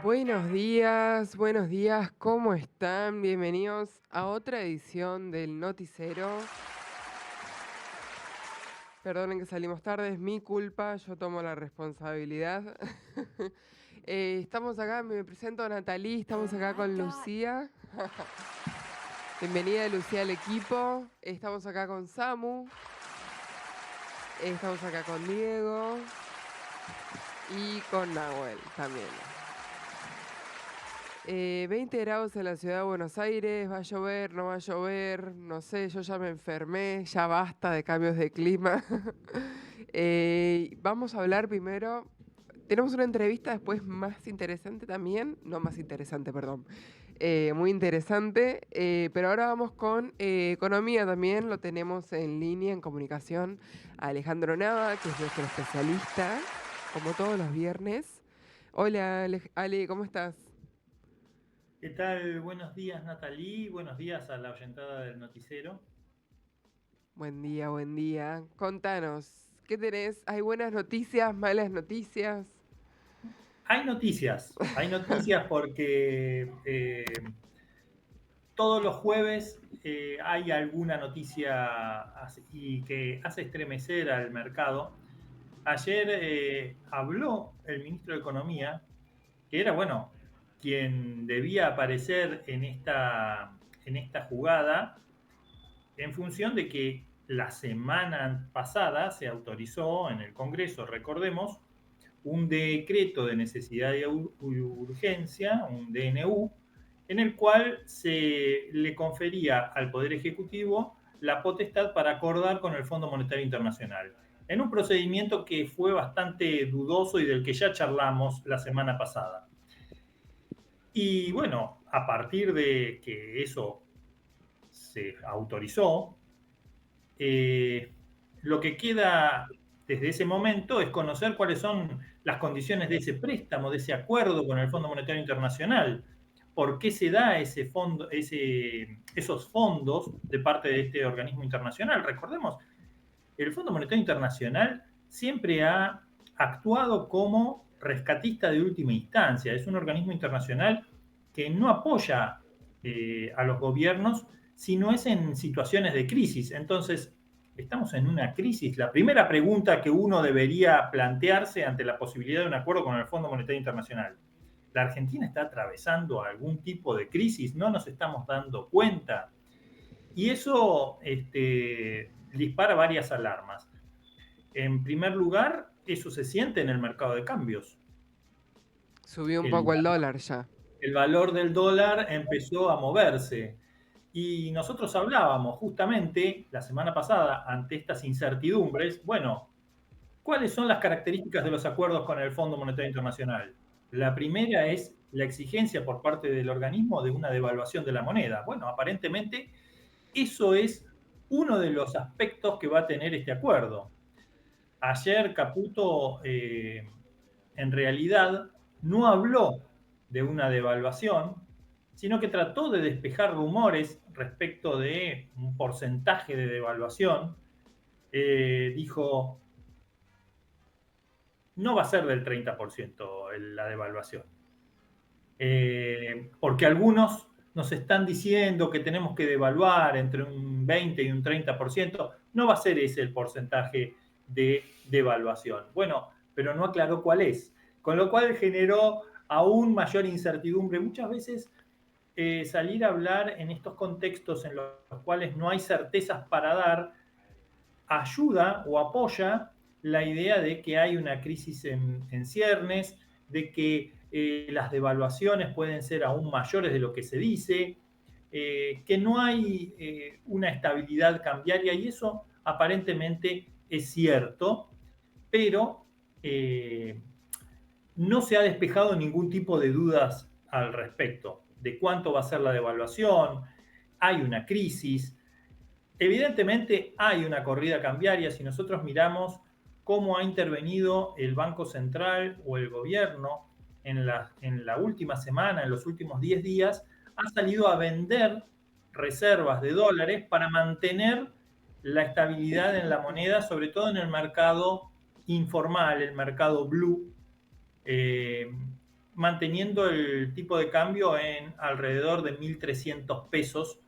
Buenos días, ¿cómo están? Bienvenidos a otra edición del Noticero. Perdonen que salimos tarde, es mi culpa, yo tomo la responsabilidad. Estamos acá, me presento a Natalie, estamos acá con Lucía. Bienvenida Lucía al equipo. Estamos acá con Samu. Estamos acá con Diego. Y con Nahuel también. 20 grados en la ciudad de Buenos Aires, va a llover, no va a llover, no sé, yo ya me enfermé, ya basta de cambios de clima. Vamos a hablar primero, tenemos una entrevista después más interesante también, no más interesante, perdón, muy interesante, pero ahora vamos con economía también, lo tenemos en línea, en comunicación, a Alejandro Nava, que es nuestro especialista, como todos los viernes. Hola Ale, ¿cómo estás? ¿Qué tal? Buenos días, Natalie. Buenos días a la oyentada del Noticero. Buen día, buen día. Contanos, ¿qué tenés? ¿Hay buenas noticias, malas noticias? Hay noticias porque todos los jueves hay alguna noticia y que hace estremecer al mercado. Ayer habló el ministro de Economía, que era, bueno, quien debía aparecer en esta jugada en función de que la semana pasada se autorizó en el Congreso, recordemos, un decreto de necesidad y urgencia, un DNU, en el cual se le confería al Poder Ejecutivo la potestad para acordar con el Fondo Monetario Internacional, en un procedimiento que fue bastante dudoso y del que ya charlamos la semana pasada. Y bueno, a partir de que eso se autorizó, eh, lo que queda desde ese momento es conocer cuáles son las condiciones de ese préstamo, de ese acuerdo con el Fondo Monetario Internacional, por qué se da esos fondos de parte de este organismo internacional. Recordemos, el Fondo Monetario Internacional siempre ha actuado como rescatista de última instancia. Es un organismo internacional que no apoya a los gobiernos si no es en situaciones de crisis. Entonces, estamos en una crisis. La primera pregunta que uno debería plantearse ante la posibilidad de un acuerdo con el Fondo Monetario Internacional. ¿La Argentina está atravesando algún tipo de crisis? ¿No nos estamos dando cuenta? Y eso dispara varias alarmas. En primer lugar, eso se siente en el mercado de cambios. Subió un El, poco el dólar ya. el valor del dólar empezó a moverse. Y nosotros hablábamos justamente la semana pasada ante estas incertidumbres, bueno, ¿cuáles son las características de los acuerdos con el Fondo Monetario Internacional? La primera es la exigencia por parte del organismo de una devaluación de la moneda. Bueno, aparentemente eso es uno de los aspectos que va a tener este acuerdo. Ayer Caputo en realidad no habló de una devaluación, sino que trató de despejar rumores respecto de un porcentaje de devaluación. Dijo, no va a ser del 30% la devaluación, porque algunos nos están diciendo que tenemos que devaluar entre un 20 y un 30%, no va a ser ese el porcentaje de devaluación. Bueno, pero no aclaró cuál es, con lo cual generó aún mayor incertidumbre. Muchas veces salir a hablar en estos contextos en los cuales no hay certezas para dar ayuda o apoya la idea de que hay una crisis en ciernes, de que las devaluaciones pueden ser aún mayores de lo que se dice, que no hay una estabilidad cambiaria y eso aparentemente es cierto, pero no se ha despejado ningún tipo de dudas al respecto de cuánto va a ser la devaluación, hay una crisis, evidentemente hay una corrida cambiaria. Si nosotros miramos cómo ha intervenido el Banco Central o el gobierno en la última semana, en los últimos 10 días, ha salido a vender reservas de dólares para mantener la estabilidad en la moneda, sobre todo en el mercado informal, el mercado blue. Eh, manteniendo el tipo de cambio en alrededor de 1.300 pesos,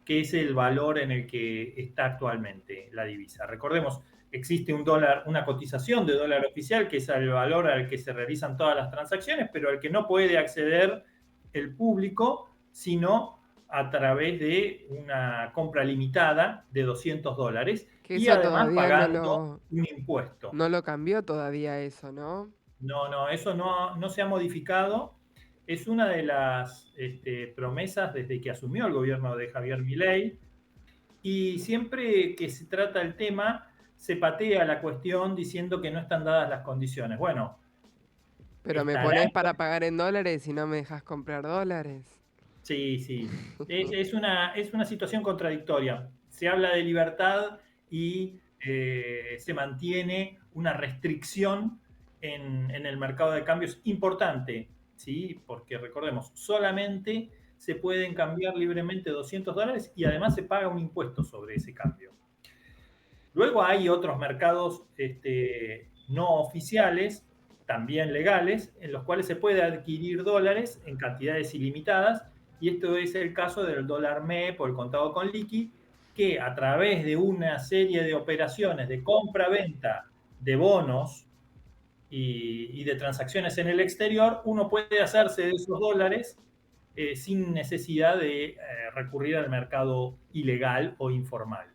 que es el valor en el que está actualmente la divisa. Recordemos, existe un dólar, una cotización de dólar oficial, que es el valor al que se realizan todas las transacciones, pero al que no puede acceder el público, sino a través de una compra limitada de $200 Que y eso además todavía pagando un impuesto. no lo cambió todavía eso, ¿no? No, eso no se ha modificado. Es una de las promesas desde que asumió el gobierno de Javier Milei, y siempre que se trata el tema se patea la cuestión diciendo que no están dadas las condiciones. Bueno, Pero me estará pones en... para pagar en dólares y no me dejas comprar dólares. Sí, sí. Es una situación contradictoria. Se habla de libertad y se mantiene una restricción en el mercado de cambios importante, ¿sí? Porque recordemos, solamente se pueden cambiar libremente $200 y además se paga un impuesto sobre ese cambio. Luego hay otros mercados no oficiales, también legales, en los cuales se puede adquirir dólares en cantidades ilimitadas, y esto es el caso del dólar MEP o el contado con liqui, que a través de una serie de operaciones de compra-venta de bonos y de transacciones en el exterior, uno puede hacerse de esos dólares sin necesidad de recurrir al mercado ilegal o informal.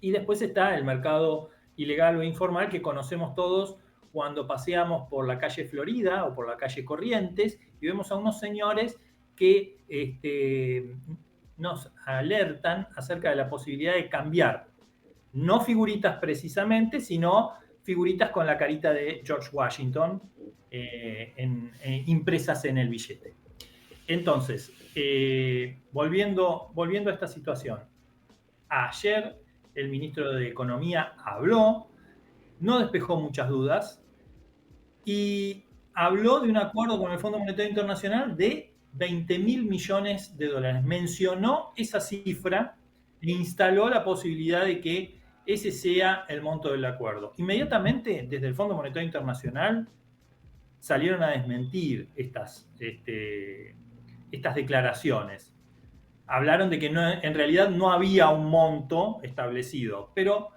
Y después está el mercado ilegal o informal que conocemos todos cuando paseamos por la calle Florida o por la calle Corrientes y vemos a unos señores que nos alertan acerca de la posibilidad de cambiar, no figuritas precisamente, sino figuritas con la carita de George Washington impresas en el billete. Entonces, volviendo a esta situación, ayer el ministro de Economía habló, no despejó muchas dudas y habló de un acuerdo con el Fondo Monetario Internacional de 20.000 millones de dólares. Mencionó esa cifra e instaló la posibilidad de que ese sea el monto del acuerdo. Inmediatamente, desde el Fondo Monetario Internacional, salieron a desmentir estas declaraciones. Hablaron de que en realidad no había un monto establecido, pero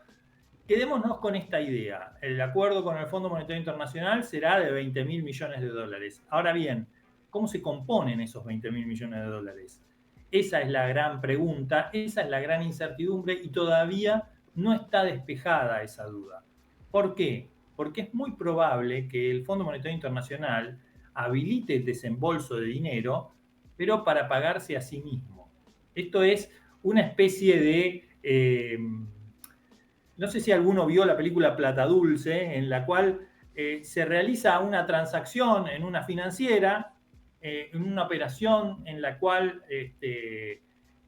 quedémonos con esta idea. El acuerdo con el Fondo Monetario Internacional será de 20.000 millones de dólares. Ahora bien, ¿cómo se componen esos 20.000 millones de dólares? Esa es la gran pregunta, esa es la gran incertidumbre y todavía no está despejada esa duda. ¿Por qué? Porque es muy probable que el Fondo Monetario Internacional habilite el desembolso de dinero, pero para pagarse a sí mismo. Esto es una especie de... no sé si alguno vio la película Plata Dulce, en la cual se realiza una transacción en una financiera, en una operación en la cual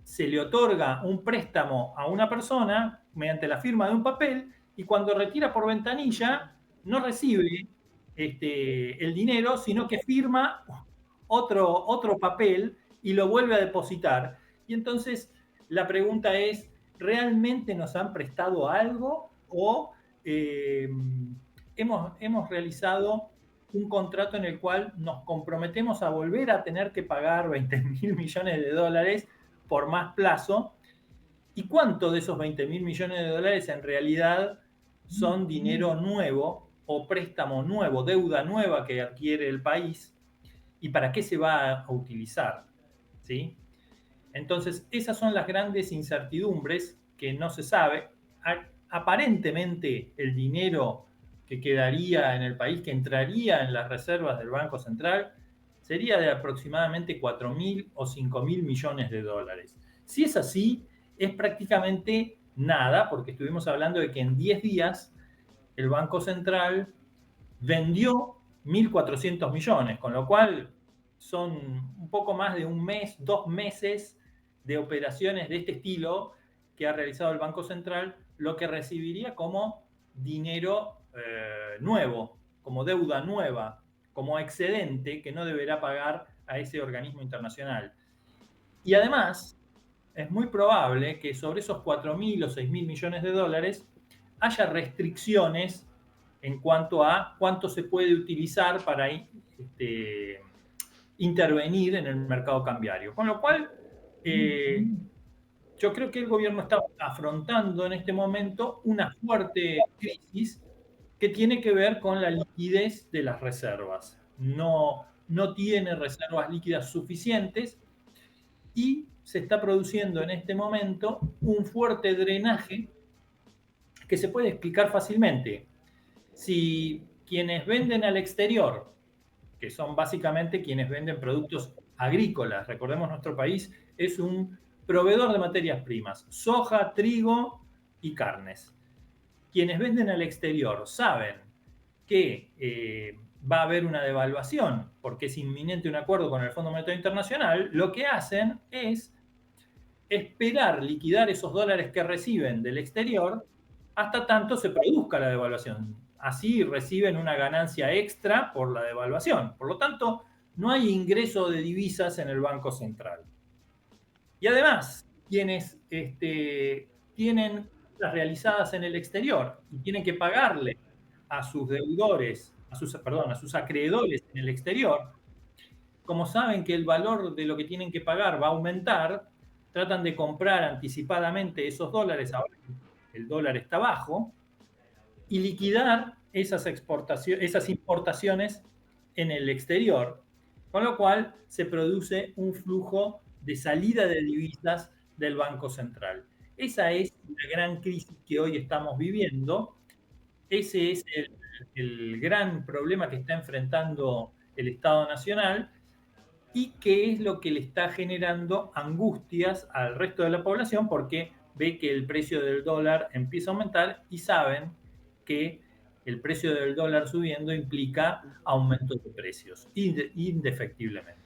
se le otorga un préstamo a una persona mediante la firma de un papel, y cuando retira por ventanilla no recibe el dinero, sino que firma otro papel y lo vuelve a depositar. Y entonces la pregunta es, ¿realmente nos han prestado algo o hemos realizado un contrato en el cual nos comprometemos a volver a tener que pagar 20.000 millones de dólares por más plazo? ¿Y cuánto de esos 20.000 millones de dólares en realidad son dinero nuevo o préstamo nuevo, deuda nueva que adquiere el país? ¿Y para qué se va a utilizar? ¿Sí? Entonces, esas son las grandes incertidumbres que no se sabe. Aparentemente, el dinero que quedaría en el país, que entraría en las reservas del Banco Central, sería de aproximadamente 4.000 o 5.000 millones de dólares. Si es así, es prácticamente nada, porque estuvimos hablando de que en 10 días el Banco Central vendió 1.400 millones, con lo cual son un poco más de un mes, 2 meses de operaciones de este estilo que ha realizado el Banco Central, lo que recibiría como dinero nuevo, como deuda nueva, como excedente que no deberá pagar a ese organismo internacional. Y además, es muy probable que sobre esos 4.000 o 6.000 millones de dólares haya restricciones en cuanto a cuánto se puede utilizar para intervenir en el mercado cambiario. Con lo cual, yo creo que el gobierno está afrontando en este momento una fuerte crisis que tiene que ver con la liquidez de las reservas. No tiene reservas líquidas suficientes y se está produciendo en este momento un fuerte drenaje que se puede explicar fácilmente. Si quienes venden al exterior, que son básicamente quienes venden productos agrícolas, recordemos nuestro país es un proveedor de materias primas, soja, trigo y carnes. Quienes venden al exterior saben que va a haber una devaluación porque es inminente un acuerdo con el Fondo Monetario Internacional, lo que hacen es esperar liquidar esos dólares que reciben del exterior hasta tanto se produzca la devaluación. Así reciben una ganancia extra por la devaluación. Por lo tanto, no hay ingreso de divisas en el Banco Central. Y además, quienes tienen las realizadas en el exterior y tienen que pagarle a sus deudores, a sus acreedores en el exterior, como saben que el valor de lo que tienen que pagar va a aumentar, tratan de comprar anticipadamente esos dólares, ahora el dólar está bajo, y liquidar esas importaciones en el exterior, con lo cual se produce un flujo de salida de divisas del Banco Central. Esa es la gran crisis que hoy estamos viviendo. Ese es el gran problema que está enfrentando el Estado Nacional y que es lo que le está generando angustias al resto de la población porque ve que el precio del dólar empieza a aumentar y saben que el precio del dólar subiendo implica aumento de precios, indefectiblemente.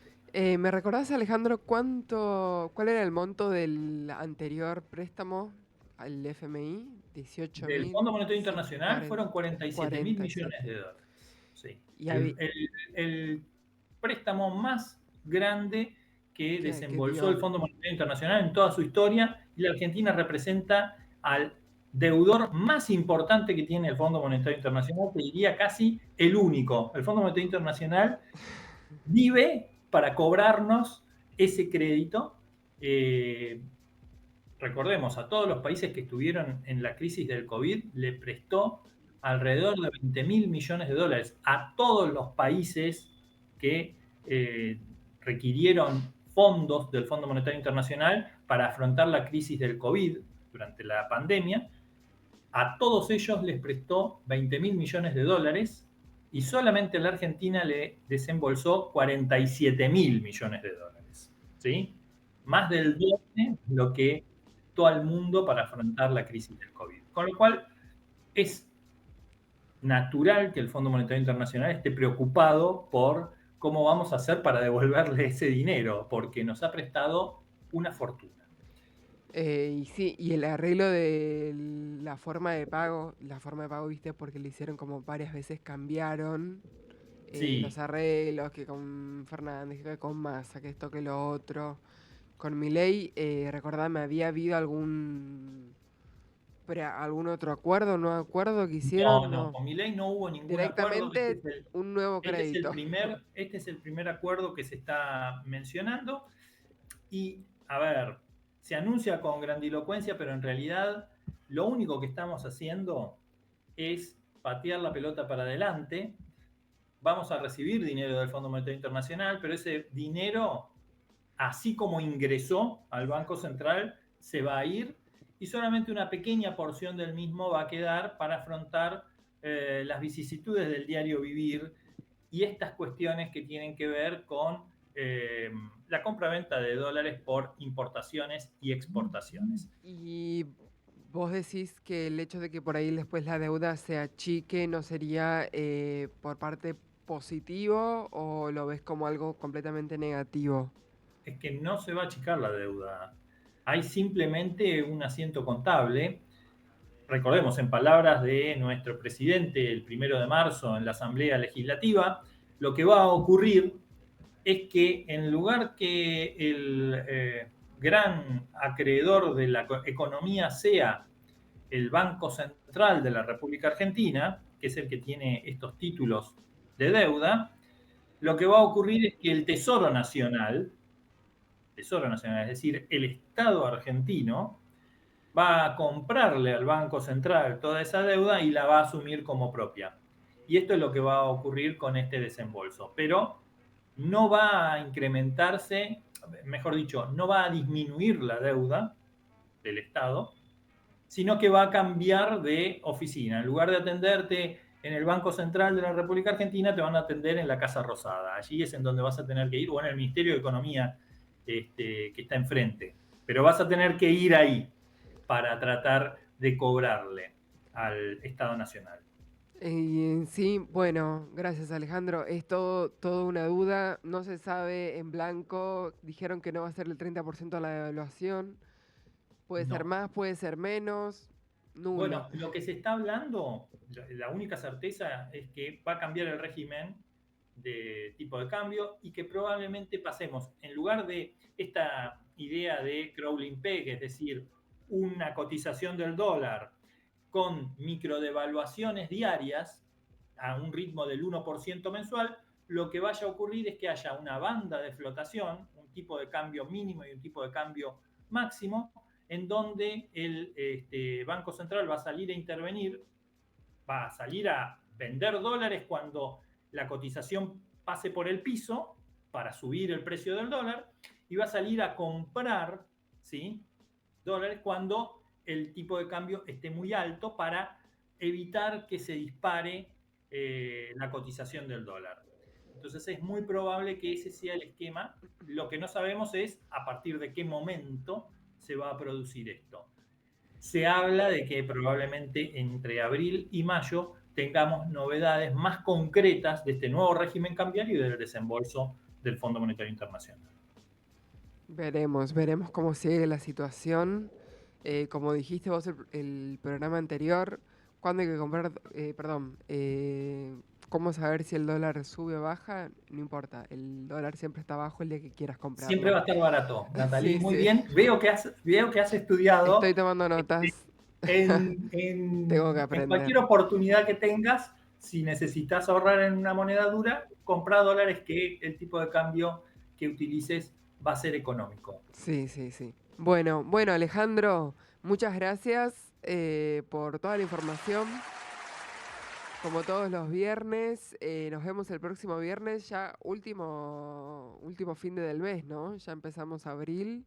¿Me recordás, Alejandro, cuál era el monto del anterior préstamo al FMI? 18 Del mil, Fondo Monetario Internacional fueron 47 mil 47. millones de dólares. Sí. Y El préstamo más grande que que desembolsó el dio. Fondo Monetario Internacional en toda su historia, y la Argentina representa al deudor más importante que tiene el Fondo Monetario Internacional, te diría casi el único. El Fondo Monetario Internacional vive para cobrarnos ese crédito. Recordemos, a todos los países que estuvieron en la crisis del COVID le prestó alrededor de 20 mil millones de dólares a todos los países que requirieron fondos del Fondo Monetario Internacional para afrontar la crisis del COVID durante la pandemia. A todos ellos les prestó 20 mil millones de dólares y solamente la Argentina le desembolsó 47 mil millones de dólares. ¿Sí? Más del doble de lo que todo el mundo para afrontar la crisis del COVID. Con lo cual, es natural que el Fondo Monetario Internacional esté preocupado por cómo vamos a hacer para devolverle ese dinero, porque nos ha prestado una fortuna. Y sí, y el arreglo de la forma de pago, viste, porque le hicieron como varias veces cambiaron Sí. los arreglos, que con Fernández, que con Massa, que esto, que lo otro. Con Milei, recordame, ¿había habido algún otro acuerdo, no acuerdo que hicieron? No, con Milei no hubo ningún acuerdo. Directamente un nuevo crédito. Este es el primer acuerdo que se está mencionando. Y, a ver, se anuncia con grandilocuencia, pero en realidad lo único que estamos haciendo es patear la pelota para adelante. Vamos a recibir dinero del Fondo Monetario Internacional, pero ese dinero, así como ingresó al Banco Central, se va a ir y solamente una pequeña porción del mismo va a quedar para afrontar las vicisitudes del diario vivir y estas cuestiones que tienen que ver con la compra-venta de dólares por importaciones y exportaciones. Y vos decís que el hecho de que por ahí después la deuda se achique no sería por parte positivo o lo ves como algo completamente negativo. Es que no se va a achicar la deuda. Hay simplemente un asiento contable. Recordemos, en palabras de nuestro presidente el 1 de marzo en la Asamblea Legislativa, lo que va a ocurrir es que en lugar que el gran acreedor de la economía sea el Banco Central de la República Argentina, que es el que tiene estos títulos de deuda, lo que va a ocurrir es que el Tesoro Nacional, es decir, el Estado argentino, va a comprarle al Banco Central toda esa deuda y la va a asumir como propia. Y esto es lo que va a ocurrir con este desembolso. Pero no va a incrementarse, mejor dicho, no va a disminuir la deuda del Estado, sino que va a cambiar de oficina. En lugar de atenderte en el Banco Central de la República Argentina, te van a atender en la Casa Rosada. Allí es en donde vas a tener que ir, o en el Ministerio de Economía que está enfrente. Pero vas a tener que ir ahí para tratar de cobrarle al Estado Nacional. Sí, bueno, gracias Alejandro. Es todo una duda, no se sabe en blanco, dijeron que no va a ser el 30% de la devaluación, puede ser No. más, puede ser menos, nulo. Bueno, lo que se está hablando, la única certeza es que va a cambiar el régimen de tipo de cambio y que probablemente pasemos, en lugar de esta idea de crawling peg, es decir, una cotización del dólar con microdevaluaciones diarias a un ritmo del 1% mensual, lo que vaya a ocurrir es que haya una banda de flotación, un tipo de cambio mínimo y un tipo de cambio máximo, en donde el Banco Central va a salir a intervenir, va a salir a vender dólares cuando la cotización pase por el piso para subir el precio del dólar y va a salir a comprar, ¿sí?, dólares cuando el tipo de cambio esté muy alto para evitar que se dispare la cotización del dólar. Entonces es muy probable que ese sea el esquema. Lo que no sabemos es a partir de qué momento se va a producir esto. Se habla de que probablemente entre abril y mayo tengamos novedades más concretas de este nuevo régimen cambiario y del desembolso del Fondo Monetario Internacional. Veremos cómo sigue la situación. Como dijiste vos el programa anterior, ¿cuándo hay que comprar? ¿Cómo saber si el dólar sube o baja? No importa, el dólar siempre está bajo el día que quieras Siempre comprarlo. va a estar barato, Natalie. Sí, Muy sí, bien. Veo que has estudiado. estoy tomando notas. Tengo que En cualquier aprender. oportunidad que tengas, si necesitas ahorrar en una moneda dura, compra dólares que el tipo de cambio que utilices va a ser económico. Sí, sí, sí. Bueno, Alejandro, muchas gracias por toda la información. Como todos los viernes, nos vemos el próximo viernes, ya último fin del mes, ¿no? Ya empezamos abril.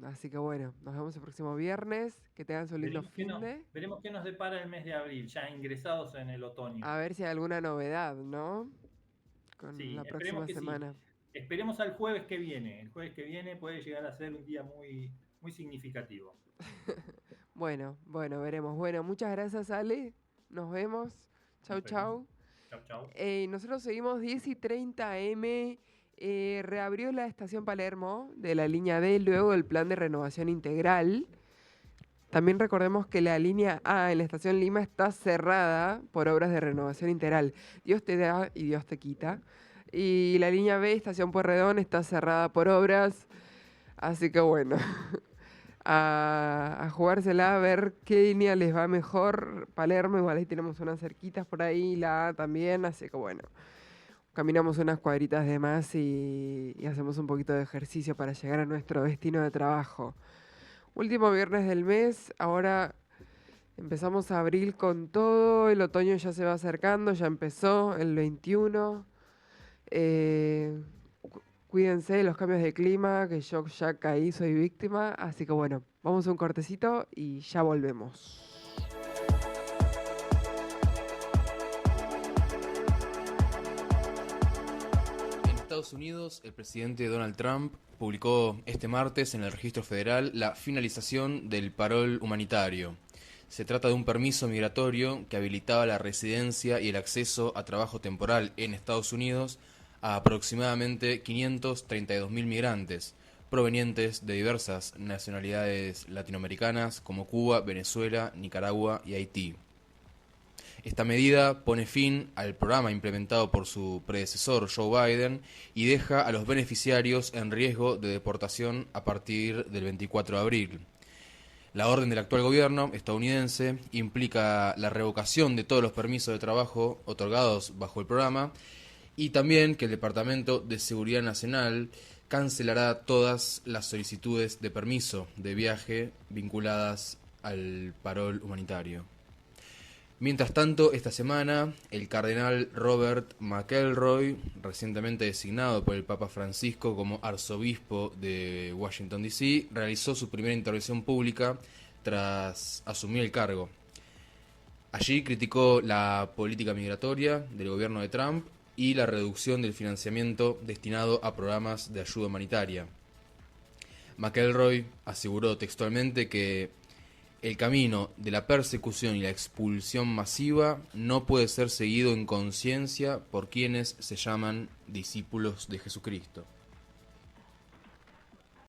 Así que bueno, nos vemos el próximo viernes. Que tengan su lindo fin de. Veremos qué nos depara el mes de abril, ya ingresados en el otoño. A ver si hay alguna novedad, ¿no? Con Sí, la esperemos próxima que sí. semana. Esperemos al jueves que viene. El jueves que viene puede llegar a ser un día muy, muy significativo. Bueno, veremos. Bueno, muchas gracias, Ale. Nos vemos. Chau, Nos vemos. chau. Chau, chau. Nosotros seguimos 10 y 30 AM. Reabrió la estación Palermo de la línea D luego del plan de renovación integral. También recordemos que la línea A en la estación Lima está cerrada por obras de renovación integral. Dios te da y Dios te quita. Y la línea B, estación Pueyrredón, está cerrada por obras. Así que bueno, a jugársela, a ver qué línea les va mejor. Palermo, igual ahí tenemos unas cerquitas por ahí, la A también. Así que bueno, caminamos unas cuadritas de más y hacemos un poquito de ejercicio para llegar a nuestro destino de trabajo. Último viernes del mes, ahora empezamos abril con todo, el otoño ya se va acercando, ya empezó el 21. Cuídense de los cambios de clima, que yo ya caí, soy víctima, así que bueno, vamos a un cortecito y ya volvemos. En Estados Unidos, el presidente Donald Trump publicó este martes en el Registro Federal la finalización del parol humanitario. Se trata de un permiso migratorio que habilitaba la residencia y el acceso a trabajo temporal en Estados Unidos a aproximadamente 532.000 migrantes, provenientes de diversas nacionalidades latinoamericanas como Cuba, Venezuela, Nicaragua y Haití. Esta medida pone fin al programa implementado por su predecesor Joe Biden y deja a los beneficiarios en riesgo de deportación a partir del 24 de abril. La orden del actual gobierno estadounidense implica la revocación de todos los permisos de trabajo otorgados bajo el programa Y también que el Departamento de Seguridad Nacional cancelará todas las solicitudes de permiso de viaje vinculadas al parol humanitario. Mientras tanto, esta semana, el cardenal Robert McElroy, recientemente designado por el Papa Francisco como arzobispo de Washington, D.C., realizó su primera intervención pública tras asumir el cargo. Allí criticó la política migratoria del gobierno de Trump y la reducción del financiamiento destinado a programas de ayuda humanitaria. McElroy aseguró textualmente que el camino de la persecución y la expulsión masiva no puede ser seguido en conciencia por quienes se llaman discípulos de Jesucristo.